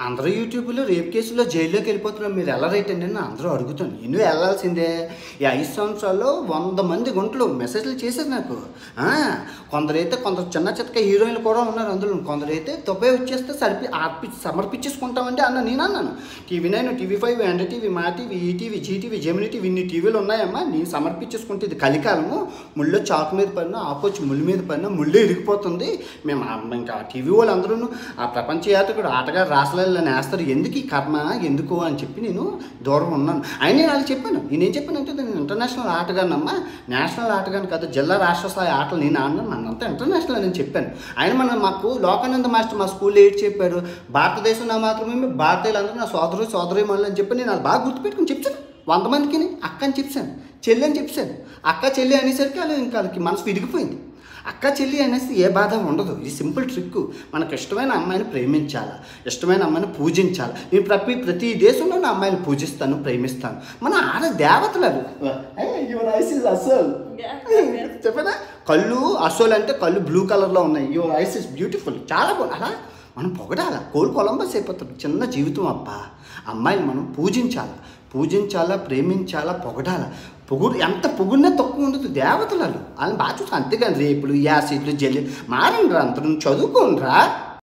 అందరూ యూట్యూబ్లో రేప్ కేసులో జైల్లోకి వెళ్ళిపోతున్నారు, మీరు ఎలా రైట్ అండి అని అందరూ అడుగుతాను. నేను వెళ్ళాల్సిందే. ఈ 5 సంవత్సరాల్లో 100 మంది గుంటలు మెసేజ్లు చేశారు నాకు. కొందరు చిన్న చితక హీరోయిన్లు కూడా ఉన్నారు అందులో. కొందరైతే తొబ్బే వచ్చేస్తే సమర్పించేసుకుంటామండి అన్న. నేను అన్నాను, TV9, TV5, NDTV, Maa TV, ETV, Zee TV, Gemini TV, ఇన్ని టీవీలు ఉన్నాయమ్మా. నేను సమర్పించేసుకుంటే ఇది కలికాలము. ముళ్ళు చాకు మీద పడినా, ఆకొచ్చి ముళ్ళు మీద పడినా ముళ్ళే ఇరిగిపోతుంది. మేము ఇంకా టీవీ వాళ్ళు అందరూ ఆ ప్రపంచ యాత్రికుడు ఆటగారు రాసలేని వేస్తారు, ఎందుకు ఈ కర్మ ఎందుకు అని చెప్పి నేను దూరం ఉన్నాను. అయినా వాళ్ళు చెప్పాను, నేనేం చెప్పానంటే నేను ఇంటర్నేషనల్ ఆటగానమ్మా, నేషనల్ ఆటగాను కాదు, జిల్లా రాష్ట్ర స్థాయి ఆటలు నేను ఆడినాను, మనంతా ఇంటర్నేషనల్ అని చెప్పాను. ఆయన మాకు లోకానంద మాస్టర్ మా స్కూల్లో ఏడు చెప్పారు, భారతదేశం నా మాత్రమే, భారతీయులందరూ నా సోదరీమణులు అని చెప్పి నేను అది బాగా గుర్తుపెట్టుకుని చెప్తాను. 100 మందికి అక్క అని చెప్పాను, చెల్లి అని చెప్పాను. అక్క చెల్లి అనేసరికి వాళ్ళకి మనసు విరిగిపోయింది. అక్క చెల్లి అనేసి ఏ బాధ ఉండదు. ఇది సింపుల్ ట్రిక్. మనకు ఇష్టమైన అమ్మాయిని ప్రేమించాలి, ఇష్టమైన అమ్మాయిని పూజించాలి. నేను ప్రతి దేశంలో నా అమ్మాయిని పూజిస్తాను, ప్రేమిస్తాను. మన ఆడ దేవతలు అసలు చెప్పనా, కళ్ళు అసోల్ అంటే కళ్ళు బ్లూ కలర్లో ఉన్నాయి. యువర్ ఐస్ ఇస్ బ్యూటిఫుల్, చాలా బాగుంది. అలా మనం పొగడాల, కొలంబస్ అయిపోతాం. చిన్న జీవితం అబ్బా. అమ్మాయిని మనం పూజించాలా, ప్రేమించాలా, పొగడాల. ఎంత పొగుడినా తక్కువ ఉండదు. దేవతలు వాళ్ళని బాగా చూసి, అంతేగాని రేపులు, యాసిడ్లు, జల్లి మారండి రా, అంత చదువుకోండి రా.